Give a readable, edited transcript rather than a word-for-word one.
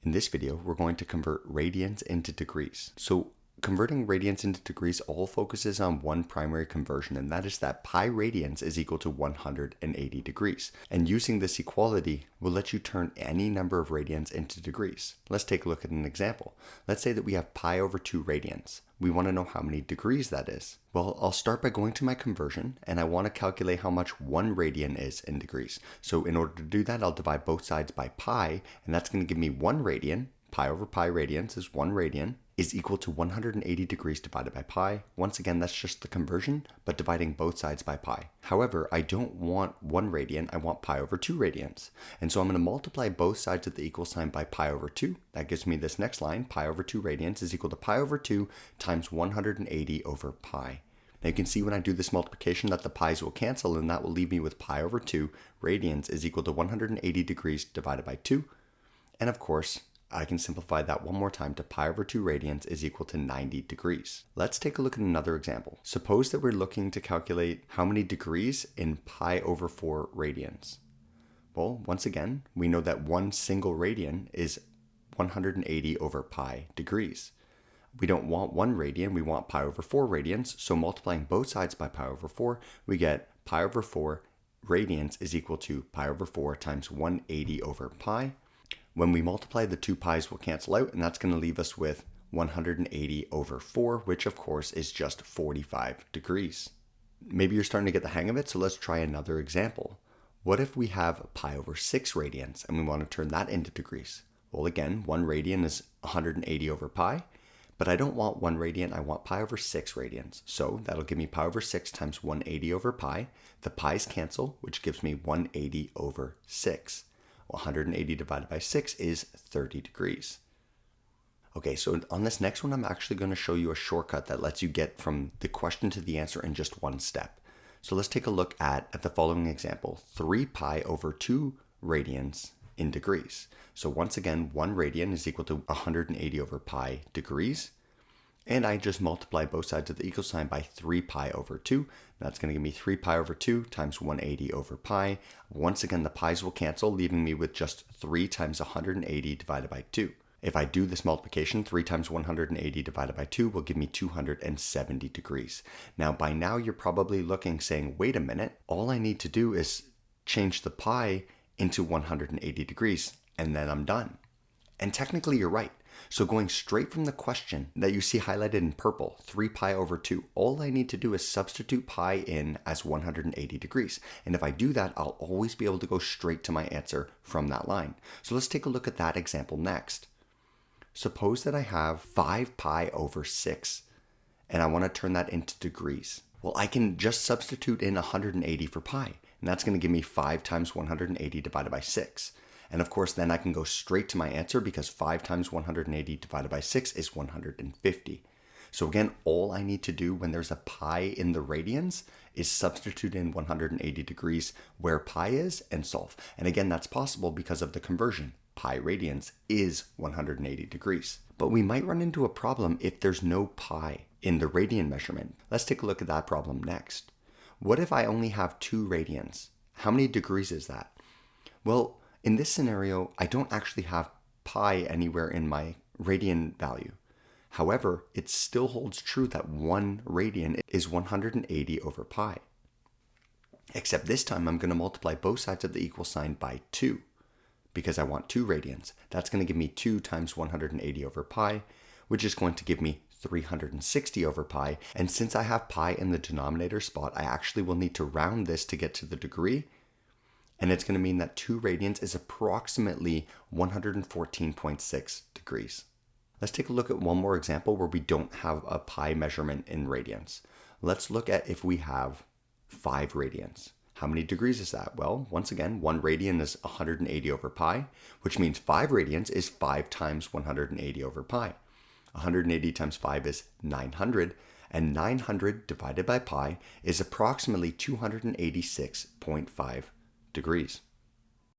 In this video, we're going to convert radians into degrees. So converting radians into degrees all focuses on one primary conversion, and that is that pi radians is equal to 180 degrees. And using this equality will let you turn any number of radians into degrees. Let's take a look at an example. Let's say that we have pi over 2 radians. We want to know how many degrees that is. Well, I'll start by going to my conversion, and I want to calculate how much 1 radian is in degrees. So in order to do that, I'll divide both sides by pi, and that's going to give me 1 radian. Pi over pi radians is 1 radian, is equal to 180 degrees divided by pi. Once again, that's just the conversion, but dividing both sides by pi. However, I don't want 1 radian, I want pi over 2 radians. And so I'm going to multiply both sides of the equal sign by pi over 2. That gives me this next line, pi over 2 radians is equal to pi over 2 times 180 over pi. Now you can see when I do this multiplication that the pi's will cancel, and that will leave me with pi over 2 radians is equal to 180 degrees divided by 2. And of course, I can simplify that one more time to pi over 2 radians is equal to 90 degrees. Let's take a look at another example. Suppose that we're looking to calculate how many degrees in pi over 4 radians. Well, once again, we know that one single radian is 180 over pi degrees. We don't want 1 radian, we want pi over 4 radians, so multiplying both sides by pi over 4, we get pi over 4 radians is equal to pi over 4 times 180 over pi. When we multiply, the two pi's will cancel out, and that's going to leave us with 180 over 4, which of course is just 45 degrees. Maybe you're starting to get the hang of it, so let's try another example. What if we have pi over 6 radians, and we want to turn that into degrees? Well, again, 1 radian is 180 over pi, but I don't want 1 radian, I want pi over 6 radians. So that'll give me pi over 6 times 180 over pi. The pi's cancel, which gives me 180 over 6. 180 divided by 6 is 30 degrees. Okay, so on this next one, I'm actually going to show you a shortcut that lets you get from the question to the answer in just one step. So let's take a look at the following example, 3 pi over 2 radians in degrees. So once again, 1 radian is equal to 180 over pi degrees. And I just multiply both sides of the equal sign by 3 pi over 2. That's going to give me 3 pi over 2 times 180 over pi. Once again, the pi's will cancel, leaving me with just 3 times 180 divided by 2. If I do this multiplication, 3 times 180 divided by 2 will give me 270 degrees. Now, by now, you're probably looking, saying, wait a minute, all I need to do is change the pi into 180 degrees, and then I'm done. And technically, you're right. So going straight from the question that you see highlighted in purple, 3 pi over 2, all I need to do is substitute pi in as 180 degrees. And if I do that, I'll always be able to go straight to my answer from that line. So let's take a look at that example next. Suppose that I have 5 pi over 6, and I want to turn that into degrees. Well, I can just substitute in 180 for pi, and that's going to give me 5 times 180 divided by 6. And of course, then I can go straight to my answer because 5 times 180 divided by 6 is 150. So again, all I need to do when there's a pi in the radians is substitute in 180 degrees where pi is and solve. And again, that's possible because of the conversion. Pi radians is 180 degrees. But we might run into a problem if there's no pi in the radian measurement. Let's take a look at that problem next. What if I only have 2 radians? How many degrees is that? Well, in this scenario, I don't actually have pi anywhere in my radian value. However, it still holds true that 1 radian is 180 over pi. Except this time I'm going to multiply both sides of the equal sign by 2 because I want 2 radians. That's going to give me 2 times 180 over pi, which is going to give me 360 over pi. And since I have pi in the denominator spot, I actually will need to round this to get to the degree. And it's going to mean that 2 radians is approximately 114.6 degrees. Let's take a look at one more example where we don't have a pi measurement in radians. Let's look at if we have 5 radians. How many degrees is that? Well, once again, 1 radian is 180 over pi, which means 5 radians is 5 times 180 over pi. 180 times 5 is 900, and 900 divided by pi is approximately 286.5 degrees.